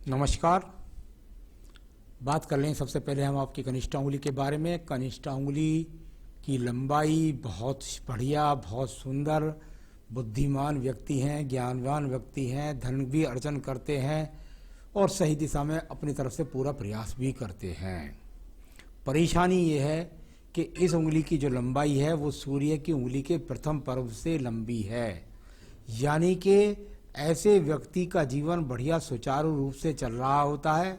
नमस्कार। बात कर लें सबसे पहले हम आपकी कनिष्ठा उंगली के बारे में। कनिष्ठा उंगली की लंबाई बहुत बढ़िया, बहुत सुंदर, बुद्धिमान व्यक्ति हैं, ज्ञानवान व्यक्ति हैं, धन भी अर्जन करते हैं और सही दिशा में अपनी तरफ से पूरा प्रयास भी करते हैं। परेशानी ये है कि इस उंगली की जो लंबाई है वो सूर्य की उंगली के प्रथम पर्व से लंबी है, यानी कि ऐसे व्यक्ति का जीवन बढ़िया सुचारू रूप से चल रहा होता है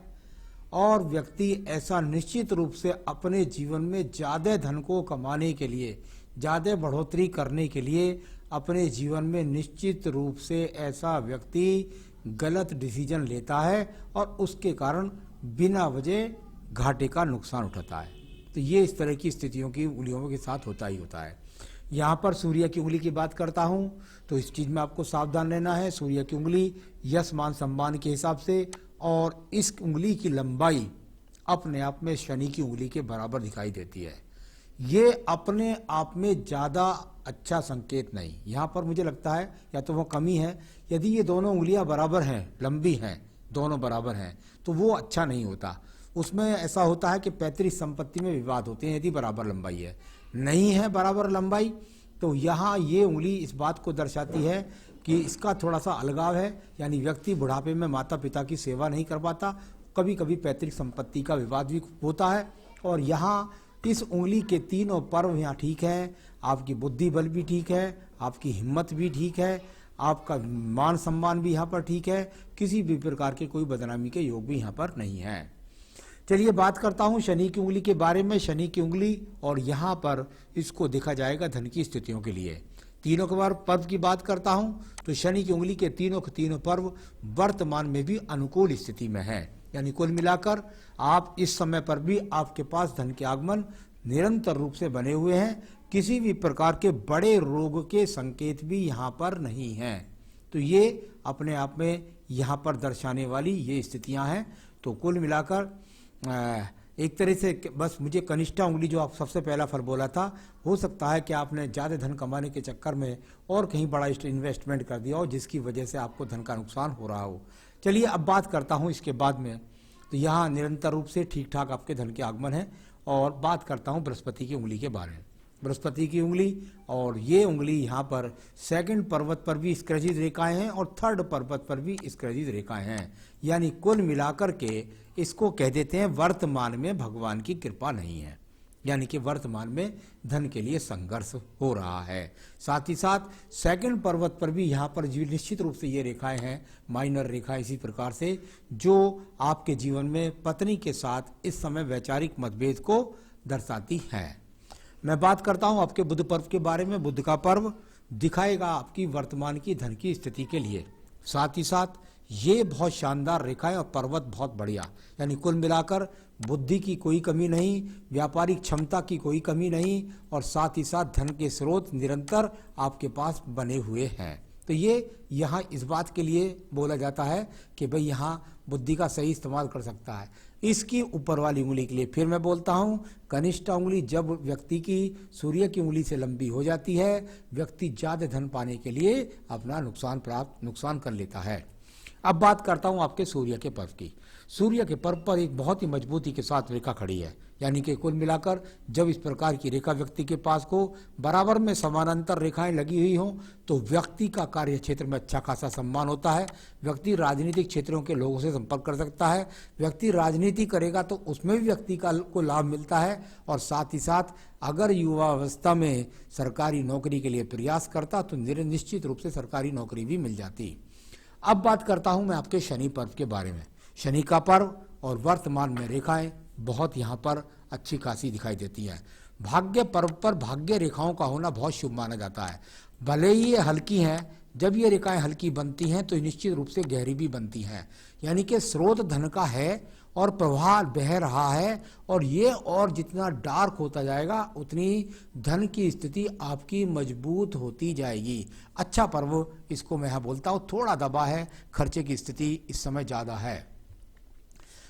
और व्यक्ति ऐसा निश्चित रूप से अपने जीवन में ज़्यादा धन को कमाने के लिए, ज़्यादा बढ़ोतरी करने के लिए अपने जीवन में निश्चित रूप से ऐसा व्यक्ति गलत डिसीजन लेता है और उसके कारण बिना वजह घाटे का नुकसान उठाता है। तो ये इस तरह की स्थितियों की उंगलियों के साथ होता ही होता है। यहाँ पर सूर्य की उंगली की बात करता हूँ तो इस चीज़ में आपको सावधान रहना है। सूर्य की उंगली यश मान सम्मान के हिसाब से और इस उंगली की लंबाई अपने आप में शनि की उंगली के बराबर दिखाई देती है। ये अपने आप में ज़्यादा अच्छा संकेत नहीं। यहाँ पर मुझे लगता है या तो वो कमी है। यदि ये दोनों उंगलियाँ बराबर हैं, लंबी हैं, दोनों बराबर हैं, तो वो अच्छा नहीं होता। उसमें ऐसा होता है कि पैतृक संपत्ति में विवाद होते हैं यदि बराबर लंबाई है। नहीं है बराबर लंबाई तो यहाँ ये उंगली इस बात को दर्शाती है कि इसका थोड़ा सा अलगाव है, यानी व्यक्ति बुढ़ापे में माता पिता की सेवा नहीं कर पाता। कभी कभी पैतृक संपत्ति का विवाद भी होता है। और यहाँ इस उंगली के तीनों पर्व यहाँ ठीक है। आपकी बुद्धि बल भी ठीक है, आपकी हिम्मत भी ठीक है, आपका मान सम्मान भी यहाँ पर ठीक है। किसी भी प्रकार के कोई बदनामी के योग भी यहाँ पर नहीं है। चलिए बात करता हूँ शनि की उंगली के बारे में। शनि की उंगली और यहाँ पर इसको देखा जाएगा धन की स्थितियों के लिए। तीनों के बार पर्व की बात करता हूँ तो शनि की उंगली के तीनों पर्व वर्तमान में भी अनुकूल स्थिति में है, यानी कुल मिलाकर आप इस समय पर भी आपके पास धन के आगमन निरंतर रूप से बने हुए हैं। किसी भी प्रकार के बड़े रोग के संकेत भी यहाँ पर नहीं हैं। तो ये अपने आप में यहाँ पर दर्शाने वाली ये स्थितियाँ हैं। तो कुल मिलाकर एक तरह से बस मुझे कनिष्ठा उंगली जो आप सबसे पहला फल बोला था, हो सकता है कि आपने ज़्यादा धन कमाने के चक्कर में और कहीं बड़ा इन्वेस्टमेंट कर दिया हो जिसकी वजह से आपको धन का नुकसान हो रहा हो। चलिए अब बात करता हूँ इसके बाद में। तो यहाँ निरंतर रूप से ठीक ठाक आपके धन के आगमन है। और बात करता हूँ बृहस्पति की उंगली के बारे में। बृहस्पति की उंगली और ये उंगली यहाँ पर सेकंड पर्वत पर भी स्क्रैचिज रेखाएं हैं और थर्ड पर्वत पर भी स्क्रैचिज रेखाएं हैं, यानी कुल मिलाकर के इसको कह देते हैं वर्तमान में भगवान की कृपा नहीं है, यानी कि वर्तमान में धन के लिए संघर्ष हो रहा है। साथ ही साथ सेकंड पर्वत पर भी यहाँ पर निश्चित रूप से ये रेखाएं हैं, माइनर रेखा इसी प्रकार से, जो आपके जीवन में पत्नी के साथ इस समय वैचारिक मतभेद को दर्शाती हैं। मैं बात करता हूं आपके बुध पर्व के बारे में। बुध का पर्व दिखाएगा आपकी वर्तमान की धन की स्थिति के लिए। साथ ही साथ ये बहुत शानदार रेखा है और पर्वत बहुत बढ़िया, यानी कुल मिलाकर बुद्धि की कोई कमी नहीं, व्यापारिक क्षमता की कोई कमी नहीं और साथ ही साथ धन के स्रोत निरंतर आपके पास बने हुए हैं। तो ये यहाँ इस बात के लिए बोला जाता है कि भाई यहाँ बुद्धि का सही इस्तेमाल कर सकता है। इसकी ऊपर वाली उंगली के लिए फिर मैं बोलता हूँ, कनिष्ठा उंगली जब व्यक्ति की सूर्य की उंगली से लंबी हो जाती है, व्यक्ति ज़्यादा धन पाने के लिए अपना नुकसान कर लेता है। अब बात करता हूँ आपके सूर्य के पर्व की। सूर्य के पर्व पर एक बहुत ही मजबूती के साथ रेखा खड़ी है, यानी कि कुल मिलाकर जब इस प्रकार की रेखा व्यक्ति के पास को बराबर में समानांतर रेखाएं लगी हुई हों तो व्यक्ति का कार्य क्षेत्र में अच्छा खासा सम्मान होता है। व्यक्ति राजनीतिक क्षेत्रों के लोगों से संपर्क कर सकता है। व्यक्ति राजनीति करेगा तो उसमें भी व्यक्ति को लाभ मिलता है। और साथ ही साथ अगर युवा अवस्था में सरकारी नौकरी के लिए प्रयास करता तो निश्चित रूप से सरकारी नौकरी भी मिल जाती। अब बात करता हूं मैं आपके शनि पर्व के बारे में। शनि का पर्व और वर्तमान में रेखाएं बहुत यहाँ पर अच्छी खासी दिखाई देती है। भाग्य पर्व पर भाग्य रेखाओं का होना बहुत शुभ माना जाता है। भले ही ये हल्की हैं, जब ये रेखाएं हल्की बनती हैं तो निश्चित रूप से गहरी भी बनती हैं, यानी कि स्रोत धन का है और प्रवाह बह रहा है। और ये और जितना डार्क होता जाएगा उतनी धन की स्थिति आपकी मजबूत होती जाएगी। अच्छा पर्व इसको मैं यहाँ बोलता हूँ। थोड़ा दबा है, खर्चे की स्थिति इस समय ज़्यादा है।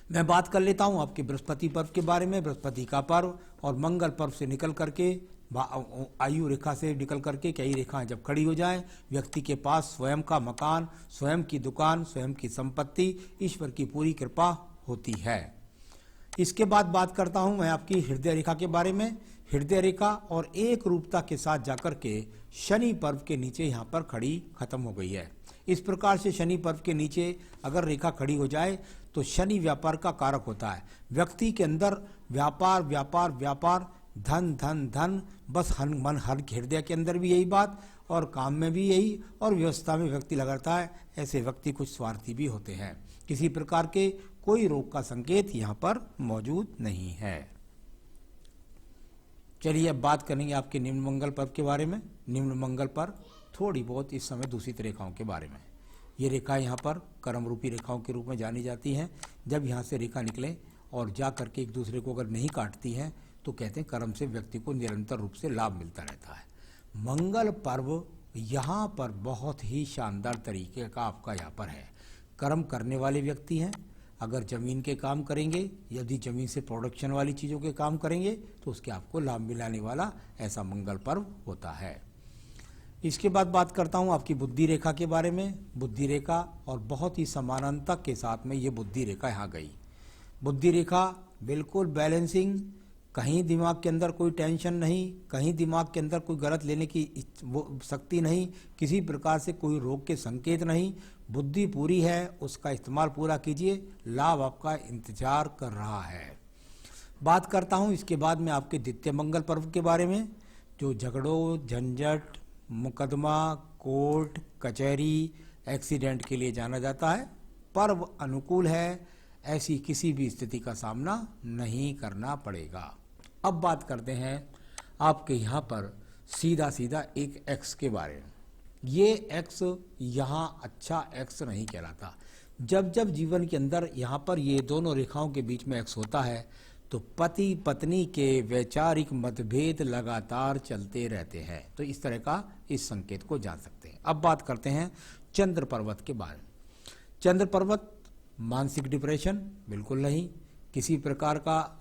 मैं बात कर लेता हूं आपके बृहस्पति पर्व के बारे में। बृहस्पति का पर्व और मंगल पर्व से निकल करके आयु रेखा से निकल करके कई रेखाएं जब खड़ी हो जाएं, व्यक्ति के पास स्वयं का मकान, स्वयं की दुकान, स्वयं की संपत्ति, ईश्वर की पूरी कृपा होती है। इसके बाद बात करता हूं मैं आपकी हृदय रेखा के बारे में। हृदय रेखा और एक रूपता के साथ जाकर के शनि पर्व के नीचे यहाँ पर खड़ी खत्म हो गई है। इस प्रकार से शनि पर्व के नीचे अगर रेखा खड़ी हो जाए तो शनि व्यापार का कारक होता है। व्यक्ति के अंदर व्यापार व्यापार व्यापार, धन धन धन, बस मन हर हृदय के अंदर भी यही बात, और काम में भी यही, और व्यवस्था में व्यक्ति लगाता है। ऐसे व्यक्ति कुछ स्वार्थी भी होते हैं। किसी प्रकार के कोई रोग का संकेत यहाँ पर मौजूद नहीं है। चलिए अब बात करेंगे आपके निम्न मंगल पर्व के बारे में। निम्न मंगल पर थोड़ी बहुत इस समय दूषित रेखाओं के बारे में। ये रेखा यहाँ पर कर्म रूपी रेखाओं के रूप में जानी जाती हैं। जब यहाँ से रेखा निकले और जा करके एक दूसरे को अगर नहीं काटती हैं तो कहते हैं कर्म से व्यक्ति को निरंतर रूप से लाभ मिलता रहता है। मंगल पर्व यहाँ पर बहुत ही शानदार तरीके का आपका यहाँ पर है। कर्म करने वाले व्यक्ति हैं, अगर ज़मीन के काम करेंगे, यदि ज़मीन से प्रोडक्शन वाली चीज़ों के काम करेंगे तो उसके आपको लाभ मिलाने वाला ऐसा मंगल पर्व होता है। इसके बाद बात करता हूँ आपकी बुद्धि रेखा के बारे में। बुद्धि रेखा और बहुत ही समानांतर के साथ में ये बुद्धि रेखा यहाँ गई। बुद्धि रेखा बिल्कुल बैलेंसिंग, कहीं दिमाग के अंदर कोई टेंशन नहीं, कहीं दिमाग के अंदर कोई गलत लेने की शक्ति नहीं, किसी प्रकार से कोई रोग के संकेत नहीं। बुद्धि पूरी है, उसका इस्तेमाल पूरा कीजिए, लाभ आपका इंतजार कर रहा है। बात करता हूँ इसके बाद में आपके द्वितीय मंगल पर्व के बारे में, जो झगड़ों, झंझट, मुकदमा, कोर्ट कचहरी, एक्सीडेंट के लिए जाना जाता है। पर्व अनुकूल है, ऐसी किसी भी स्थिति का सामना नहीं करना पड़ेगा। अब बात करते हैं आपके यहाँ पर सीधा सीधा एक एक्स के बारे में। ये एक्स यहाँ अच्छा एक्स नहीं कहलाता। जब जब जीवन के अंदर यहाँ पर ये दोनों रेखाओं के बीच में एक्स होता है तो पति पत्नी के वैचारिक मतभेद लगातार चलते रहते हैं। तो इस तरह का इस संकेत को जान सकते हैं। अब बात करते हैं चंद्र पर्वत के बारे में। चंद्र पर्वत मानसिक डिप्रेशन बिल्कुल नहीं, किसी प्रकार का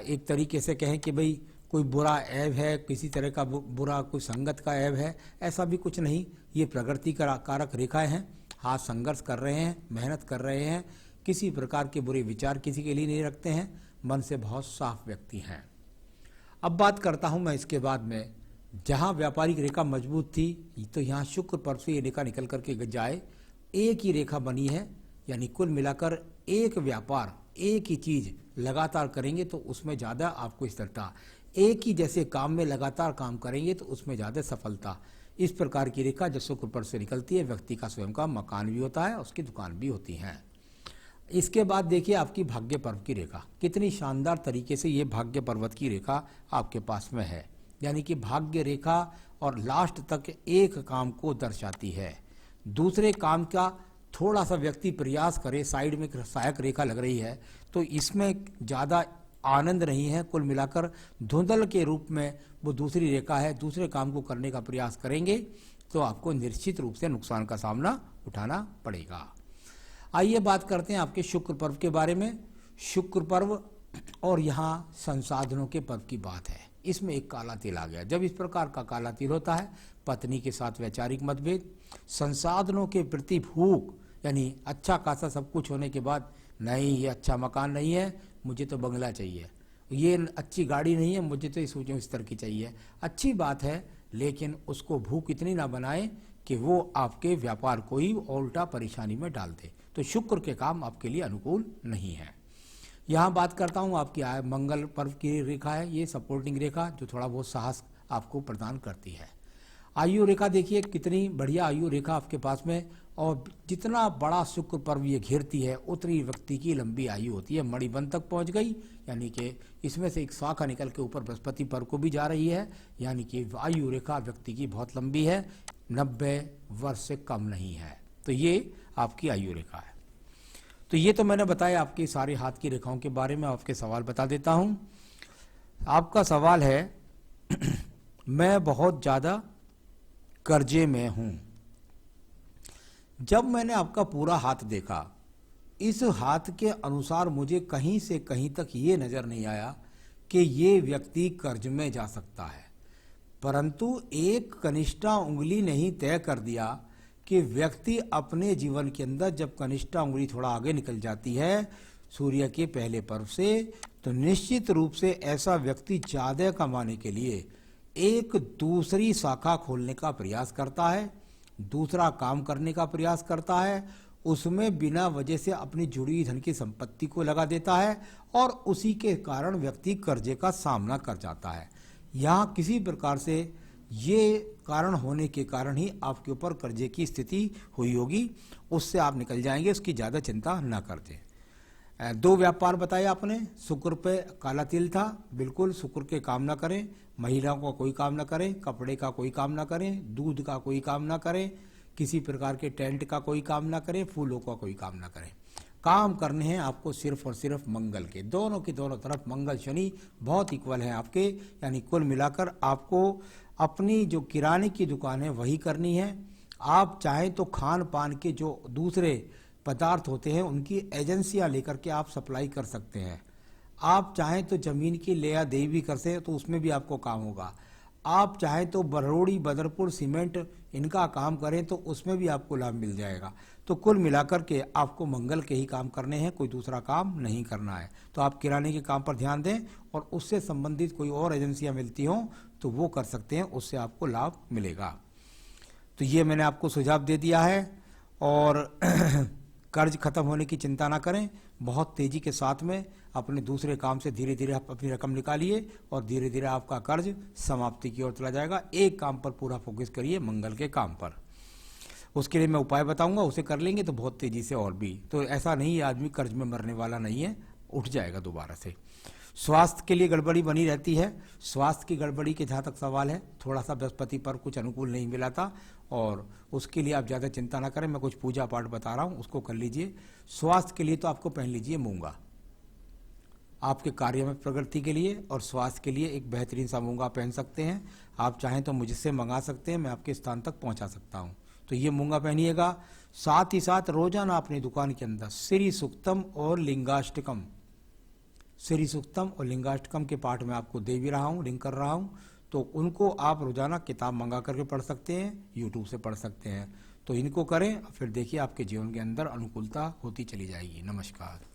एक तरीके से कहें कि भाई कोई बुरा ऐब है, किसी तरह का बुरा कोई संगत का ऐब है, ऐसा भी कुछ नहीं। ये प्रगति कारक रेखाएं हैं। हाथ संघर्ष कर रहे हैं, मेहनत कर रहे हैं, किसी प्रकार के बुरे विचार किसी के लिए नहीं रखते हैं, मन से बहुत साफ व्यक्ति हैं। अब बात करता हूं मैं इसके बाद में, जहां व्यापारिक रेखा मजबूत थी तो यहाँ शुक्र पर्व से ये रेखा निकल करके जाए, एक ही रेखा बनी है, यानी कुल मिलाकर एक व्यापार, एक ही चीज लगातार करेंगे तो उसमें ज़्यादा आपको स्थिरता, एक ही जैसे काम में लगातार काम करेंगे तो उसमें ज़्यादा सफलता। इस प्रकार की रेखा जब शुक्र पर्व से निकलती है, व्यक्ति का स्वयं का मकान भी होता है, उसकी दुकान भी होती है। इसके बाद देखिए आपकी भाग्य पर्व की रेखा, कितनी शानदार तरीके से ये भाग्य पर्वत की रेखा आपके पास में है। यानी कि भाग्य रेखा और लास्ट तक एक काम को दर्शाती है। दूसरे काम का थोड़ा सा व्यक्ति प्रयास करे, साइड में सहायक रेखा लग रही है तो इसमें ज़्यादा आनंद नहीं है। कुल मिलाकर धुंधल के रूप में वो दूसरी रेखा है, दूसरे काम को करने का प्रयास करेंगे तो आपको निश्चित रूप से नुकसान का सामना उठाना पड़ेगा। आइए बात करते हैं आपके शुक्र पर्व के बारे में। शुक्र पर्व और यहाँ संसाधनों के पर्व की बात है। इसमें एक काला तिल आ गया। जब इस प्रकार का काला तिल होता है, पत्नी के साथ वैचारिक मतभेद, संसाधनों के प्रति भूख, यानी अच्छा खासा सब कुछ होने के बाद नहीं ये अच्छा मकान नहीं है, मुझे तो बंगला चाहिए, ये अच्छी गाड़ी नहीं है, मुझे तो इस स्तर की चाहिए। अच्छी बात है, लेकिन उसको भूख इतनी ना बनाए कि वो आपके व्यापार को ही उल्टा परेशानी में डाल दे। तो शुक्र के काम आपके लिए अनुकूल नहीं है। यहाँ बात करता हूँ आपकी मंगल पर्व की रेखा है, ये सपोर्टिंग रेखा जो थोड़ा बहुत साहस आपको प्रदान करती है। आयु रेखा देखिए कितनी बढ़िया आयु रेखा आपके पास में, और जितना बड़ा शुक्र पर्व ये घेरती है उतनी व्यक्ति की लंबी आयु होती है। मणिबंध तक पहुंच गई, यानी कि इसमें से एक शाखा निकल के ऊपर बृहस्पति पर्व को भी जा रही है, यानी कि आयु रेखा व्यक्ति की बहुत लंबी है, 90 वर्ष से कम नहीं है। तो ये आपकी आयु रेखा है। तो ये तो मैंने बताया आपकी सारे हाथ की रेखाओं के बारे में। आपके सवाल बता देता हूं। आपका सवाल है मैं बहुत ज्यादा कर्जे में हूं। जब मैंने आपका पूरा हाथ देखा, इस हाथ के अनुसार मुझे कहीं से कहीं तक ये नजर नहीं आया कि ये व्यक्ति कर्ज में जा सकता है। परंतु एक कनिष्ठा उंगली ने ही तय कर दिया कि व्यक्ति अपने जीवन के अंदर जब कनिष्ठा उंगली थोड़ा आगे निकल जाती है सूर्य के पहले पर्व से, तो निश्चित रूप से ऐसा व्यक्ति ज़्यादा कमाने के लिए एक दूसरी शाखा खोलने का प्रयास करता है, दूसरा काम करने का प्रयास करता है, उसमें बिना वजह से अपनी जुड़ी हुई धन की संपत्ति को लगा देता है और उसी के कारण व्यक्ति कर्जे का सामना कर जाता है। यहाँ किसी प्रकार से ये कारण होने के कारण ही आपके ऊपर कर्जे की स्थिति हुई होगी, उससे आप निकल जाएंगे, उसकी ज़्यादा चिंता न करते। 2 व्यापार बताए आपने, शुक्र पे काला तिल था, बिल्कुल शुक्र के काम ना करें, महिलाओं का कोई काम ना करें, कपड़े का कोई काम ना करें, दूध का कोई काम ना करें, किसी प्रकार के टेंट का कोई काम ना करें, फूलों का कोई काम ना करें। काम करने हैं आपको सिर्फ और सिर्फ मंगल के, दोनों की दोनों तरफ मंगल शनि बहुत इक्वल हैं आपके, यानी कुल मिलाकर आपको अपनी जो किराने की दुकान है वही करनी है। आप चाहें तो खान पान के जो दूसरे पदार्थ होते हैं उनकी एजेंसियां लेकर के आप सप्लाई कर सकते हैं। आप चाहें तो जमीन की लेया देवी भी कर सकते हैं, तो उसमें भी आपको काम होगा। आप चाहें तो बरौड़ी, बदरपुर, सीमेंट इनका काम करें तो उसमें भी आपको लाभ मिल जाएगा। तो कुल मिलाकर के आपको मंगल के ही काम करने हैं, कोई दूसरा काम नहीं करना है। तो आप किराने के काम पर ध्यान दें और उससे संबंधित कोई और एजेंसियां मिलती हों तो वो कर सकते हैं, उससे आपको लाभ मिलेगा। तो ये मैंने आपको सुझाव दे दिया है। और कर्ज खत्म होने की चिंता ना करें, बहुत तेजी के साथ में अपने दूसरे काम से धीरे धीरे आप अपनी रकम निकालिए और धीरे धीरे आपका कर्ज समाप्ति की ओर चला जाएगा। एक काम पर पूरा फोकस करिए, मंगल के काम पर। उसके लिए मैं उपाय बताऊंगा, उसे कर लेंगे तो बहुत तेजी से और भी। तो ऐसा नहीं है आदमी कर्ज में मरने वाला नहीं है, उठ जाएगा दोबारा से। स्वास्थ्य के लिए गड़बड़ी बनी रहती है। स्वास्थ्य की गड़बड़ी के जहाँ तक सवाल है, थोड़ा सा बृहस्पति पर कुछ अनुकूल नहीं मिला था और उसके लिए आप ज़्यादा चिंता ना करें। मैं कुछ पूजा पाठ बता रहा हूँ, उसको कर लीजिए। स्वास्थ्य के लिए तो आपको पहन लीजिए मूंगा, आपके कार्य में प्रगति के लिए और स्वास्थ्य के लिए एक बेहतरीन सा मूंगा पहन सकते हैं। आप चाहें तो मुझसे मंगा सकते हैं, मैं आपके स्थान तक पहुँचा सकता हूँ। तो ये मूंगा पहनिएगा। साथ ही साथ रोजाना अपनी दुकान के अंदर श्री सूक्तम और लिंगाष्टकम, श्री सूक्तम और लिंगाष्टकम के पाठ में आपको दे भी रहा हूँ, लिंक कर रहा हूँ। तो उनको आप रोजाना किताब मंगा करके पढ़ सकते हैं, यूट्यूब से पढ़ सकते हैं। तो इनको करें, फिर देखिए आपके जीवन के अंदर अनुकूलता होती चली जाएगी। नमस्कार।